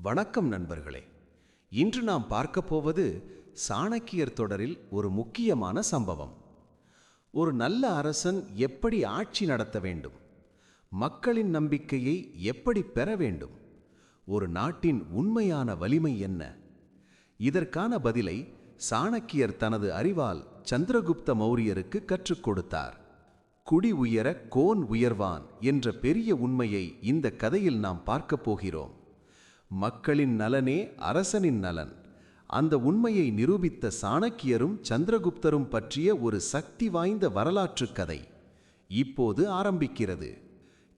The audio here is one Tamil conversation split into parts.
வணக்கம் நண்பர்களே. இன்று நாம் பார்க்க போவது சாணக்கியர் தொடரில் ஒரு முக்கியமான சம்பவம். ஒரு நல்ல அரசன் எப்படி ஆட்சி நடத்த வேண்டும், மக்களின் நம்பிக்கையை எப்படி பெற வேண்டும், ஒரு நாட்டின் உண்மையான வலிமை என்ன? இதற்கான பதிலை சாணக்கியர் தனது அறிவால் சந்திரகுப்த மௌரியருக்கு கற்றுக் கொடுத்தார். குடி உயர கோன் உயர்வான் என்ற பெரிய உண்மையை இந்த கதையில் நாம் பார்க்கப் போகிறோம். மக்களின் நலனே அரசனின் நலன். அந்த உண்மையை நிரூபித்த சாணக்கியரும் சந்திரகுப்தரும் பற்றிய ஒரு சக்தி வாய்ந்த வரலாற்று கதை இப்போது ஆரம்பிக்கிறது.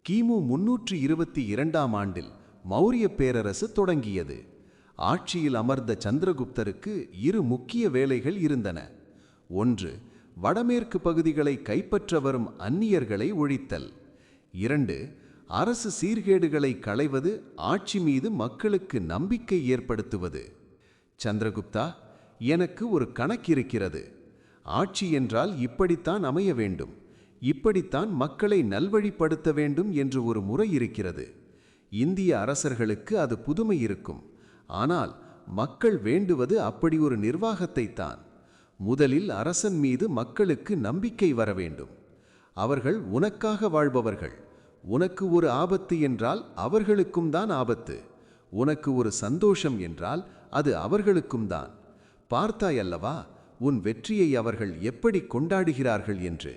கிமு 322ஆம் ஆண்டில் மௌரிய பேரரசு தொடங்கியது. ஆட்சியில் அமர்ந்த சந்திரகுப்தருக்கு இரு முக்கிய வேலைகள் இருந்தன. ஒன்று, வடமேற்கு பகுதிகளை கைப்பற்ற வரும் அந்நியர்களை ஒழித்தல். 2, அரசு சீர்கேடுகளை களைவது, ஆட்சி மீது மக்களுக்கு நம்பிக்கை ஏற்படுத்துவது. சந்திரகுப்தா, எனக்கு ஒரு கணக்கிருக்கிறது. ஆட்சி என்றால் இப்படித்தான் அமைய வேண்டும், இப்படித்தான் மக்களை நல்வழிப்படுத்த வேண்டும் என்று ஒரு முறை இருக்கிறது. இந்திய அரசர்களுக்கு அது புதுமை இருக்கும். ஆனால் மக்கள் வேண்டுவது அப்படி ஒரு நிர்வாகத்தைத்தான். முதலில் அரசன் மீது மக்களுக்கு நம்பிக்கை வர வேண்டும். அவர்கள் உனக்காக வாழ்பவர்கள். உனக்கு ஒரு ஆபத்து என்றால் அவர்களுக்கும் தான் ஆபத்து. உனக்கு ஒரு சந்தோஷம் என்றால் அது அவர்களுக்கும் தான். பார்த்தாயல்லவா உன் வெற்றியை அவர்கள் எப்படி கொண்டாடுகிறார்கள் என்று.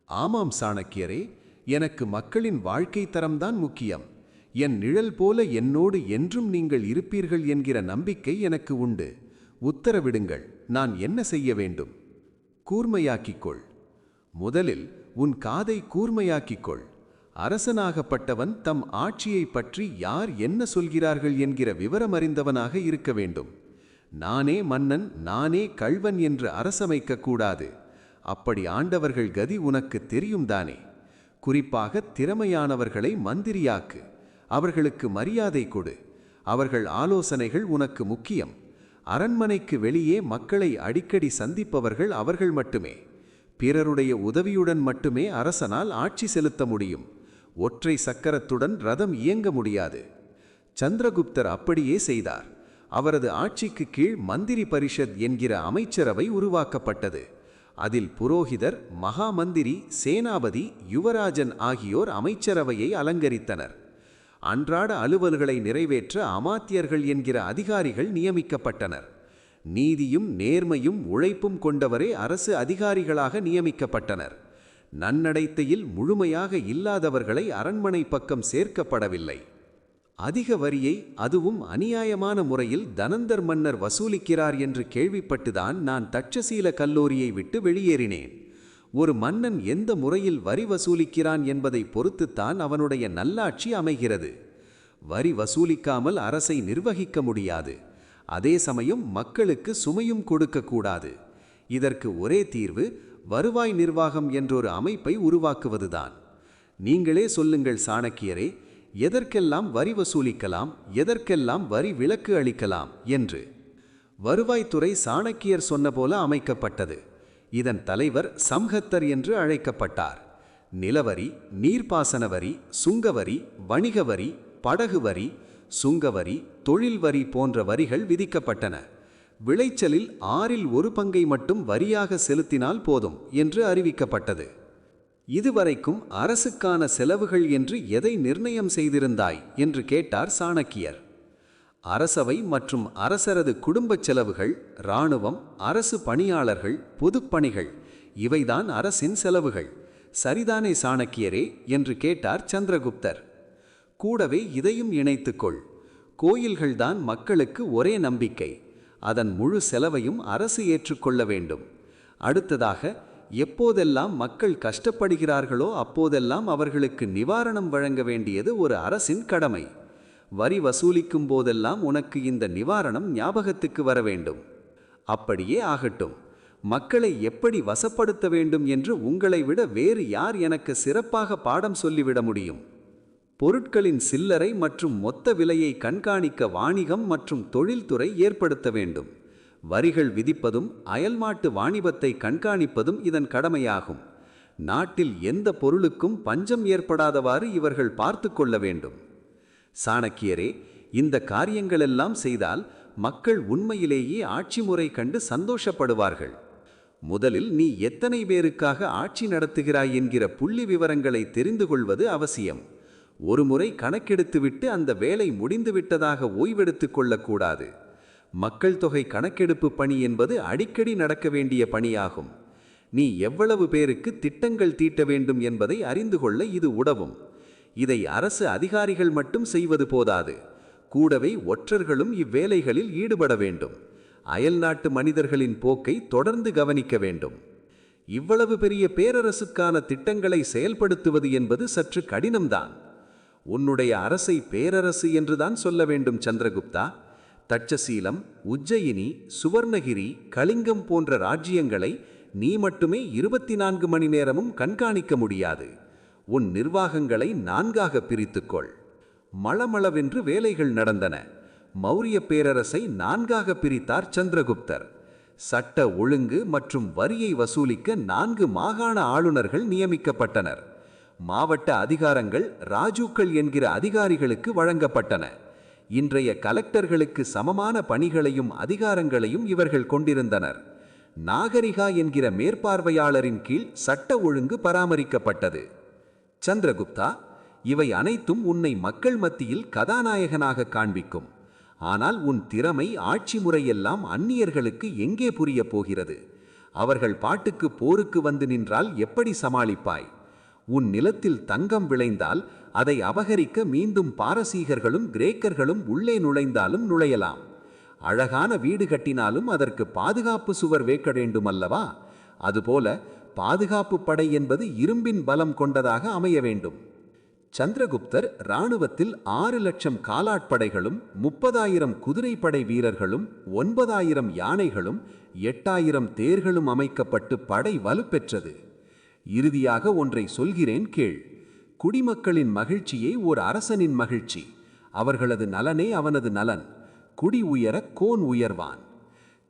ஆமாம் சாணக்கியரே, எனக்கு மக்களின் வாழ்க்கை தரம்தான் முக்கியம். என் நிழல் போல என்னோடு என்றும் நீங்கள் இருப்பீர்கள் என்கிற நம்பிக்கை எனக்கு உண்டு. உத்தரவிடுங்கள், நான் என்ன செய்ய வேண்டும்? கூர்மையாக்கிக்கொள். முதலில் உன் காதை கூர்மையாக்கிக்கொள். அரசனாகப்பட்டவன் தம் ஆட்சியை பற்றி யார் என்ன சொல்கிறார்கள் என்கிற விவரமறிந்தவனாக இருக்க வேண்டும். நானே மன்னன், நானே கள்வன் என்று அரசமைக்கக்கூடாது. அப்படி ஆண்டவர்கள் கதி உனக்கு தெரியும் தானே. குறிப்பாக திறமையானவர்களை மந்திரியாக்கு. அவர்களுக்கு மரியாதை கொடு. அவர்கள் ஆலோசனைகள் உனக்கு முக்கியம். அரண்மனைக்கு வெளியே மக்களை அடிக்கடி சந்திப்பவர்கள் அவர்கள் மட்டுமே. பிறருடைய உதவியுடன் மட்டுமே அரசனால் ஆட்சி செலுத்த முடியும். ஒற்றை சக்கரத்துடன் ரதம் இயங்க முடியாது. சந்திரகுப்தர் அப்படியே செய்தார். அவரது ஆட்சிக்கு கீழ் மந்திரி பரிஷத் என்கிற அமைச்சரவை உருவாக்கப்பட்டது. அதில் புரோகிதர், மகாமந்திரி, சேனாபதி, யுவராஜன் ஆகியோர் அமைச்சரவையை அலங்கரித்தனர். அன்றாட அலுவல்களை நிறைவேற்ற அமாத்தியர்கள் என்கிற அதிகாரிகள் நியமிக்கப்பட்டனர். நீதியும் நேர்மையும் உழைப்பும் கொண்டவரே அரசு அதிகாரிகளாக நியமிக்கப்பட்டனர். நன்னடைத்தையில் முழுமையாக இல்லாதவர்களை அரண்மனை பக்கம் சேர்க்கப்படவில்லை. அதிக வரியை, அதுவும் அநியாயமான முறையில் தனந்தர் மன்னர் வசூலிக்கிறார் என்று கேள்விப்பட்டுதான் நான் தட்சசீல கல்லூரியை விட்டு வெளியேறினேன். ஒரு மன்னன் எந்த முறையில் வரி வசூலிக்கிறான் என்பதை பொறுத்துத்தான் அவனுடைய நல்லாட்சி அமைகிறது. வரி வசூலிக்காமல் அரசை நிர்வகிக்க முடியாது. அதே சமயம் மக்களுக்கு சுமையும் கொடுக்கக்கூடாது. இதற்கு ஒரே தீர்வு வருவாய் நிர்வாகம் என்றொரு அமைப்பை உருவாக்குவதுதான். நீங்களே சொல்லுங்கள் சாணக்கியரே, எதற்கெல்லாம் வரி வசூலிக்கலாம், எதற்கெல்லாம் வரி விலக்கு அளிக்கலாம் என்று. வருவாய்த்துறை சாணக்கியர் சொன்னபோல அமைக்கப்பட்டது. இதன் தலைவர் சம்ஹத்தர் என்று அழைக்கப்பட்டார். நிலவரி, நீர்ப்பாசன வரி, சுங்கவரி, வணிக வரி, படகு வரி, சுங்கவரி, தொழில் வரி போன்ற வரிகள் விதிக்கப்பட்டன. விளைச்சலில் 1/6 பங்கை மட்டும் வரியாக செலுத்தினால் போதும் என்று அறிவிக்கப்பட்டது. இதுவரைக்கும் அரசுக்கான செலவுகள் என்று எதை நிர்ணயம் செய்திருந்தாய் என்று கேட்டார் சாணக்கியர். அரசவை மற்றும் அரசரது குடும்பச் செலவுகள், இராணுவம், அரசு பணியாளர்கள், பொதுப்பணிகள், இவைதான் அரசின் செலவுகள். சரிதானே சாணக்கியரே என்று கேட்டார் சந்திரகுப்தர். கூடவே இதையும் இணைத்துக்கொள். கோயில்கள்தான் மக்களுக்கு ஒரே நம்பிக்கை. அதன் முழு செலவையும் அரசு ஏற்றுக்கொள்ள வேண்டும். அடுத்ததாக, எப்போதெல்லாம் மக்கள் கஷ்டப்படுகிறார்களோ அப்போதெல்லாம் அவர்களுக்கு நிவாரணம் வழங்க வேண்டியது ஒரு அரசின் கடமை. வரி வசூலிக்கும் போதெல்லாம் உனக்கு இந்த நிவாரணம் ஞாபகத்துக்கு வர வேண்டும். அப்படியே ஆகட்டும். மக்களை எப்படி வசப்படுத்த வேண்டும் என்று உங்களை விட வேறு யார் எனக்கு சிறப்பாக பாடம் சொல்லிவிட முடியும்? பொருட்களின் சில்லறை மற்றும் மொத்த விலையை கண்காணிக்க வாணிகம் மற்றும் தொழில்துறை ஏற்படுத்த வேண்டும். வரிகள் விதிப்பதும் அயல்நாட்டு வாணிபத்தை கண்காணிப்பதும் இதன் கடமையாகும். நாட்டில் எந்த பொருளுக்கும் பஞ்சம் ஏற்படாதவாறு இவர்கள் பார்த்து கொள்ள வேண்டும். சாணக்கியரே, இந்த காரியங்களெல்லாம் செய்தால் மக்கள் உண்மையிலேயே ஆட்சி முறை கண்டு சந்தோஷப்படுவார்கள். முதலில் நீ எத்தனை பேருக்காக ஆட்சி நடத்துகிறாய் என்கிற புள்ளி விவரங்களை தெரிந்து கொள்வது அவசியம். ஒருமுறை கணக்கெடுத்துவிட்டு அந்த வேலை முடிந்துவிட்டதாக ஓய்வெடுத்துக் கொள்ளக்கூடாது. மக்கள் தொகை கணக்கெடுப்பு பணி என்பது அடிக்கடி நடக்க வேண்டிய பணியாகும். நீ எவ்வளவு பேருக்கு திட்டங்கள் தீட்ட வேண்டும் என்பதை அறிந்து கொள்ள இது உதவும். இதை அரசு அதிகாரிகள் மட்டும் செய்வது போதாது. கூடவே ஒற்றர்களும் இவ்வேலைகளில் ஈடுபட வேண்டும். அயல்நாட்டு மனிதர்களின் போக்கை தொடர்ந்து கவனிக்க வேண்டும். இவ்வளவு பெரிய பேரரசுக்கான திட்டங்களை செயல்படுத்துவது என்பது சற்று கடினம்தான். உன்னுடைய அரசை பேரரசு என்றுதான் சொல்ல வேண்டும் சந்திரகுப்தா. தட்சசீலம், உஜ்ஜயினி, சுவர்ணகிரி, கலிங்கம் போன்ற ராஜ்யங்களை நீ மட்டுமே 24 மணி நேரமும் கண்காணிக்க முடியாது. உன் நிர்வாகங்களை 4ஆக பிரித்துக்கொள். மளமளவென்று வேலைகள் நடந்தன. மௌரிய பேரரசை 4ஆக பிரித்தார் சந்திரகுப்தர். சட்ட ஒழுங்கு மற்றும் வரியை வசூலிக்க 4 மாகாண ஆளுநர்கள் நியமிக்கப்பட்டனர். மாவட்ட அதிகாரங்கள் ராஜூக்கள் என்கிற அதிகாரிகளுக்கு வழங்கப்பட்டன. இன்றைய கலெக்டர்களுக்கு சமமான பணிகளையும் அதிகாரங்களையும் இவர்கள் கொண்டிருந்தனர். நாகரிகா என்கிற மேற்பார்வையாளரின் கீழ் சட்ட ஒழுங்கு பராமரிக்கப்பட்டது. சந்திரகுப்தா, இவை அனைத்தும் உன்னை மக்கள் மத்தியில் கதாநாயகனாக காண்பிக்கும். ஆனால் உன் திறமை, ஆட்சி முறையெல்லாம் அந்நியர்களுக்கு எங்கே புரிய போகிறது? அவர்கள் பாட்டுக்கு போருக்கு வந்து நின்றால் எப்படி சமாளிப்பாய்? உன் நிலத்தில் தங்கம் விளைந்தால் அதை அபகரிக்க மீண்டும் பாரசீகர்களும் கிரேக்கர்களும் உள்ளே நுழைந்தாலும் நுழையலாம். அழகான வீடு கட்டினாலும் அதற்கு பாதுகாப்பு சுவர் வைக்க வேண்டும் அல்லவா? அதுபோல பாதுகாப்பு படை என்பது இரும்பின் பலம் கொண்டதாக அமைய வேண்டும். சந்திரகுப்தர் இராணுவத்தில் 6 லட்சம் காலாட்படைகளும் 30,000 குதிரைப்படை வீரர்களும் 9,000 யானைகளும் 8,000 தேர்களும் அமைக்கப்பட்டு படை வலுப்பெற்றது. இறுதியாக ஒன்றை சொல்கிறேன் கேள். குடிமக்களின் மகிழ்ச்சியே ஓர் அரசனின் மகிழ்ச்சி. அவர்களது நலனே அவனது நலன். குடி உயர கோன் உயர்வான்.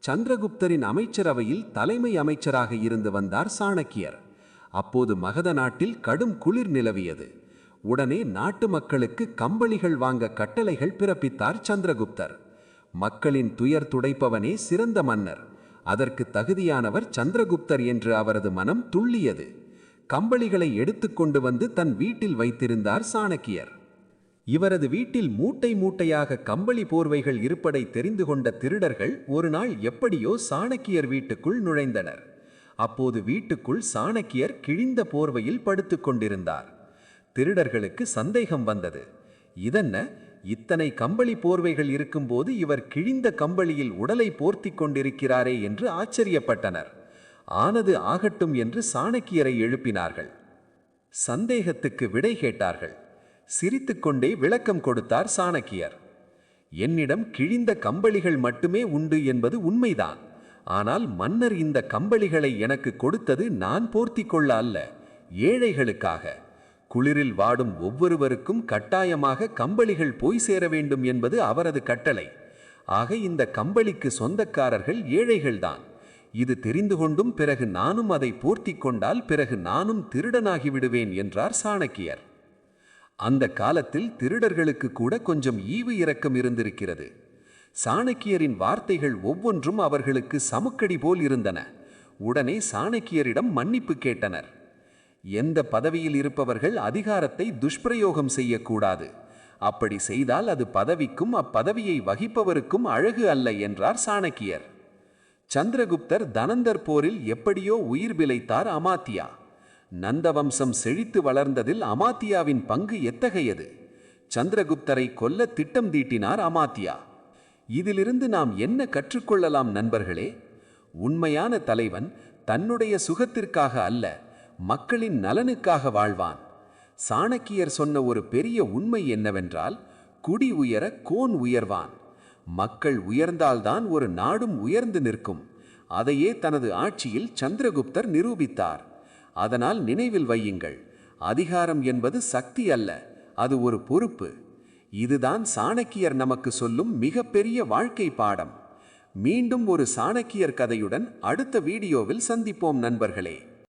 சந்திரகுப்தரின் அமைச்சரவையில் தலைமை அமைச்சராக இருந்து வந்தார் சாணக்கியர். அப்போது மகத நாட்டில் கடும் குளிர் நிலவியது. உடனே நாட்டு மக்களுக்கு கம்பளிகள் வாங்க கட்டளைகள் பிறப்பித்தார் சந்திரகுப்தர். மக்களின் துயர் துடைப்பவனே சிறந்த மன்னர். அதற்கு தகுதியானவர் சந்திரகுப்தர் என்று அவரது மனம் துள்ளியது. கம்பளிகளை எடுத்துக்கொண்டு வந்து தன் வீட்டில் வைத்திருந்தார் சாணக்கியர். இவரது வீட்டில் மூட்டை மூட்டையாக கம்பளி போர்வைகள் இருப்பதை தெரிந்து கொண்ட திருடர்கள் ஒரு நாள் எப்படியோ சாணக்கியர் வீட்டுக்குள் நுழைந்தனர். அப்போது வீட்டுக்குள் சாணக்கியர் கிழிந்த போர்வையில் படுத்துக் கொண்டிருந்தார். திருடர்களுக்கு சந்தேகம் வந்தது. இதென்ன, இத்தனை கம்பளி போர்வைகள் இருக்கும்போது இவர் கிழிந்த கம்பளியில் உடலை போர்த்தி கொண்டிருக்கிறாரே என்று ஆச்சரியப்பட்டனர். ஆனது ஆகட்டும் என்று சாணக்கியரை எழுப்பினார்கள். சந்தேகத்துக்கு விடை கேட்டார்கள். சிரித்துக்கொண்டே விளக்கம் கொடுத்தார் சாணக்கியர். என்னிடம் கிழிந்த கம்பளிகள் மட்டுமே உண்டு என்பது உண்மைதான். ஆனால் மன்னர் இந்த கம்பளிகளை எனக்கு கொடுத்தது நான் போர்த்தி கொள்ள அல்ல, ஏழைகளுக்காக. குளிரில் வாடும் ஒவ்வொருவருக்கும் கட்டாயமாக கம்பளிகள் போய் சேர வேண்டும் என்பது அவரது கட்டளை. ஆக இந்த கம்பளிக்கு சொந்தக்காரர்கள் ஏழைகள்தான். இது தெரிந்து கொண்டும் பிறகு நானும் அதை போர்த்தி கொண்டால் பிறகு நானும் திருடனாகி விடுவேன் என்றார் சாணக்கியர். அந்த காலத்தில் திருடர்களுக்கு கூட கொஞ்சம் ஈவு இரக்கம் இருந்திருக்கிறது. சாணக்கியரின் வார்த்தைகள் ஒவ்வொன்றும் அவர்களுக்கு சமுக்கடி போல் இருந்தன. உடனே சாணக்கியரிடம் மன்னிப்பு கேட்டனர். எந்த பதவியில் இருப்பவர்கள் அதிகாரத்தை துஷ்பிரயோகம் செய்யக்கூடாது. அப்படி செய்தால் அது பதவிக்கும் அப்பதவியை வகிப்பவருக்கும் அழகு அல்ல என்றார் சாணக்கியர். சந்திரகுப்தர் தனந்தர் போரில் எப்படியோ உயிர் பிழைத்தார் அமாத்தியா. நந்தவம்சம் செழித்து வளர்ந்ததில் அமாத்தியாவின் பங்கு எத்தகையது? சந்திரகுப்தரை கொல்ல திட்டம் தீட்டினார் அமாத்தியா. இதிலிருந்து நாம் என்ன கற்றுக்கொள்ளலாம் நண்பர்களே? உண்மையான தலைவன் தன்னுடைய சுகத்திற்காக அல்ல, மக்களின் நலனுக்காக வாழ்வான். சாணக்கியர் சொன்ன ஒரு பெரிய உண்மை என்னவென்றால், குடி உயர கோன் உயர்வான். மக்கள் உயர்ந்தால்தான் ஒரு நாடும் உயர்ந்து நிற்கும். அதையே தனது ஆட்சியில் சந்திரகுப்தர் நிரூபித்தார். அதனால் நினைவில் வையுங்கள், அதிகாரம் என்பது சக்தி அல்ல, அது ஒரு பொறுப்பு. இதுதான் சாணக்கியர் நமக்கு சொல்லும் மிகப்பெரிய வாழ்க்கை பாடம். மீண்டும் ஒரு சாணக்கியர் கதையுடன் அடுத்த வீடியோவில் சந்திப்போம் நண்பர்களே.